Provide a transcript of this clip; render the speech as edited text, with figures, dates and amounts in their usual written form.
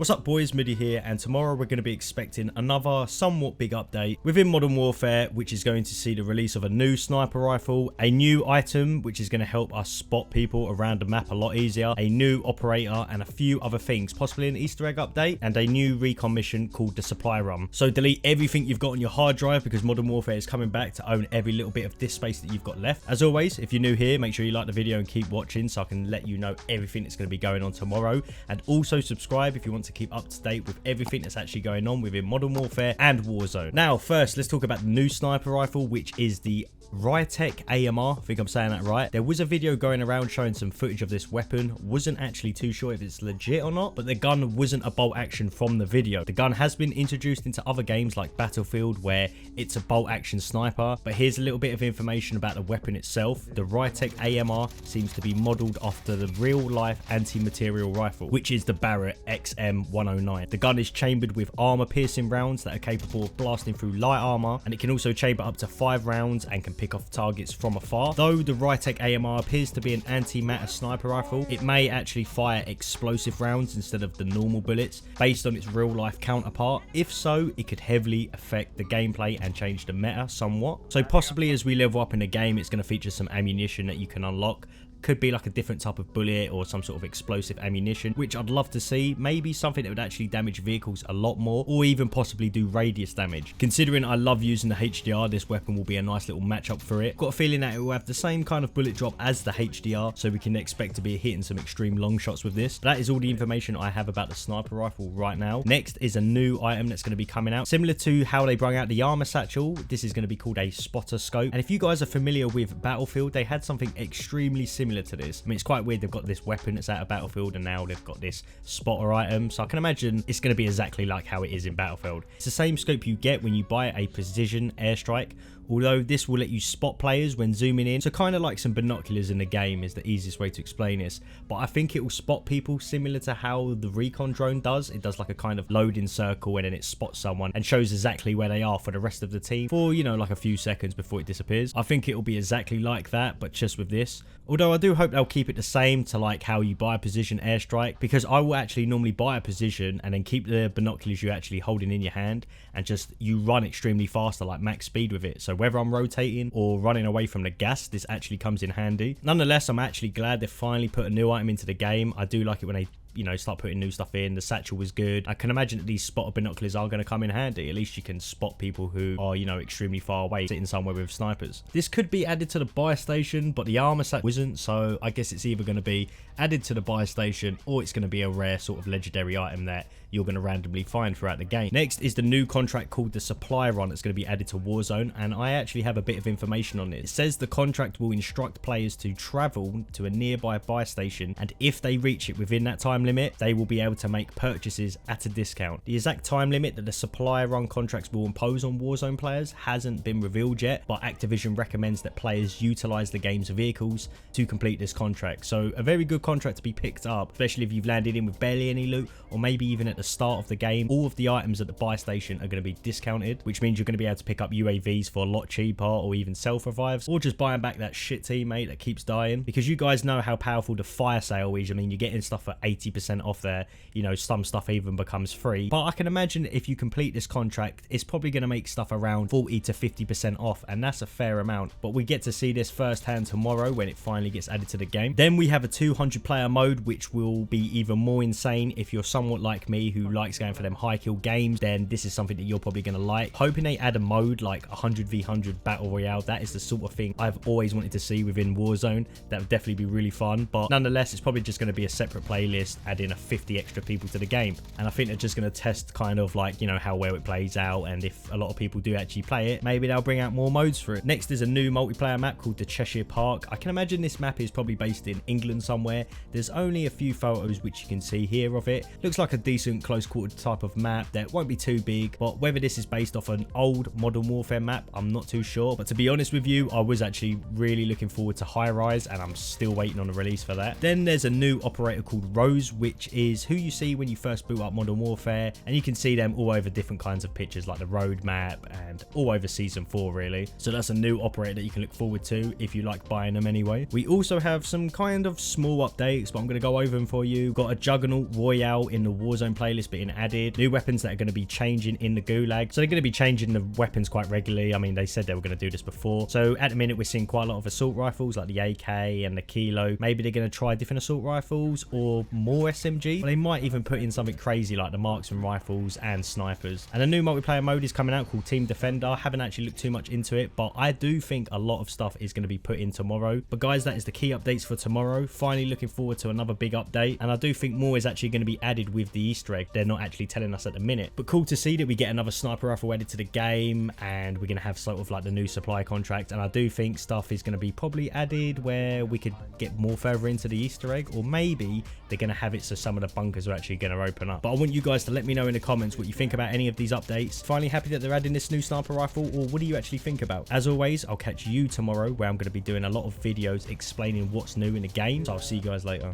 What's up boys, Middi here, and tomorrow we're going to be expecting another somewhat big update within Modern Warfare, which is going to see the release of a new sniper rifle, a new item which is going to help us spot people around the map a lot easier, a new operator, and a few other things, possibly an Easter egg update, and a new recon mission called the Supplier Run. So delete everything you've got on your hard drive because Modern Warfare is coming back to own every little bit of disk space that you've got left. As always, if you're new here, make sure you like the video and keep watching so I can let you know everything that's going to be going on tomorrow, and also subscribe if you want to keep up to date with everything that's actually going on within Modern Warfare and Warzone. Now first, let's talk about the new sniper rifle, which is the Rytec Amr. I think I'm saying that right. There was a video going around showing some footage of this weapon. Wasn't actually too sure if it's legit or not, but the gun wasn't a bolt action from the video. The gun has been introduced into other games like Battlefield where it's a bolt action sniper, but here's a little bit of information about the weapon itself. The Rytec Amr seems to be modeled after the real life anti-material rifle, which is the Barrett XM109. The gun is chambered with armor piercing rounds that are capable of blasting through light armor, and it can also chamber up to 5 rounds and can pick off targets from afar. Though the Rytec Amr appears to be an anti-matter sniper rifle, it may actually fire explosive rounds instead of the normal bullets based on its real life counterpart. If so, it could heavily affect the gameplay and change the meta somewhat. So possibly as we level up in the game, it's going to feature some ammunition that you can unlock. Could be like a different type of bullet or some sort of explosive ammunition, which I'd love to see. Maybe something that would actually damage vehicles a lot more, or even possibly do radius damage. Considering I love using the HDR, this weapon will be a nice little matchup for it. Got a feeling that it will have the same kind of bullet drop as the HDR, so we can expect to be hitting some extreme long shots with this. That is all the information I have about the sniper rifle right now. Next is a new item that's going to be coming out. Similar to how they brought out the armor satchel, this is going to be called a spotter scope. And if you guys are familiar with Battlefield, they had something extremely similar to this. I mean, it's quite weird. They've got this weapon that's out of Battlefield, and now they've got this spotter item. So I can imagine it's going to be exactly like how it is in Battlefield. It's the same scope you get when you buy a precision airstrike, although this will let you spot players when zooming in. So kind of like some binoculars in the game is the easiest way to explain this. But I think it will spot people similar to how the recon drone does. It does like a kind of loading circle, and then it spots someone and shows exactly where they are for the rest of the team for, you know, like a few seconds before it disappears. I think it will be exactly like that, but just with this. Although I do hope they'll keep it the same to like how you buy a precision airstrike, because I will actually normally buy a precision and then keep the binoculars you're actually holding in your hand, and just you run extremely fast at like max speed with it. So whether I'm rotating or running away from the gas, this actually comes in handy. Nonetheless, I'm actually glad they finally put a new item into the game. I do like it when they, you know, start putting new stuff in. The satchel was good. I can imagine that these spotter binoculars are going to come in handy. At least you can spot people who are, you know, extremely far away, sitting somewhere with snipers. This could be added to the buy station, but the armor set wasn't, so I guess it's either going to be added to the buy station, or it's going to be a rare sort of legendary item that you're going to randomly find throughout the game. Next is the new contract called the Supplier Run that's going to be added to Warzone, and I actually have a bit of information on it. It says the contract will instruct players to travel to a nearby buy station, and if they reach it within that time limit, they will be able to make purchases at a discount. The exact time limit that the Supplier Run contracts will impose on Warzone players hasn't been revealed yet, but Activision recommends that players utilize the game's vehicles to complete this contract. So a very good contract to be picked up, especially if you've landed in with barely any loot, or maybe even at the start of the game. All of the items at the buy station are going to be discounted, which means you're going to be able to pick up UAVs for a lot cheaper, or even self-revives, or just buying back that shit teammate that keeps dying, because you guys know how powerful the fire sale is. I mean, you're getting stuff for 80% off there. You know, some stuff even becomes free. But I can imagine if you complete this contract, it's probably going to make stuff around 40 to 50% off, and that's a fair amount. But we get to see this firsthand tomorrow when it finally gets added to the game. Then we have a 200 player mode, which will be even more insane. If you're somewhat like me who likes going for them high kill games, then this is something that you're probably going to like. Hoping they add a mode like 100v100 battle royale. That is the sort of thing I've always wanted to see within Warzone. That would definitely be really fun, but nonetheless, it's probably just going to be a separate playlist, adding a 50 extra people to the game. And I think they're just going to test kind of like, you know, how well it plays out, and if a lot of people do actually play it, maybe they'll bring out more modes for it. Next is a new multiplayer map called the Cheshire Park. I can imagine this map is probably based in England somewhere. There's only a few photos which you can see here of it. Looks like a decent close quarter type of map that won't be too big, but whether this is based off an old Modern Warfare map, I'm not too sure. But to be honest with you, I was actually really looking forward to High Rise, and I'm still waiting on a release for that. Then there's a new operator called Rose, modes, which is who you see when you first boot up Modern Warfare, and you can see them all over different kinds of pictures like the roadmap and all over Season 4 really. So that's a new operator that you can look forward to if you like buying them anyway. We also have some kind of small updates, but I'm going to go over them for you. Got a Juggernaut Royale in the Warzone playlist being added. New weapons that are going to be changing in the Gulag. So they're going to be changing the weapons quite regularly. I mean, they said they were going to do this before. So at the minute, we're seeing quite a lot of assault rifles like the AK and the Kilo. Maybe they're going to try different assault rifles or more SMG. Well, they might even put in something crazy like the marksman rifles and snipers. And a new multiplayer mode is coming out called Team Defender. I haven't actually looked too much into it, but I do think a lot of stuff is going to be put in tomorrow. But guys, that is the key updates for tomorrow. Finally looking forward to another big update, and I do think more is actually going to be added with the Easter egg. They're not actually telling us at the minute, but cool to see that we get another sniper rifle added to the game, and we're going to have sort of like the new Supplier Contract. And I do think stuff is going to be probably added where we could get more further into the Easter egg, or maybe they're going to have it so some of the bunkers are actually going to open up. But I want you guys to let me know in the comments what you think about any of these updates. Finally happy that they're adding this new sniper rifle, or what do you actually think about? As always, I'll catch you tomorrow where I'm going to be doing a lot of videos explaining what's new in the game. So I'll see you guys later.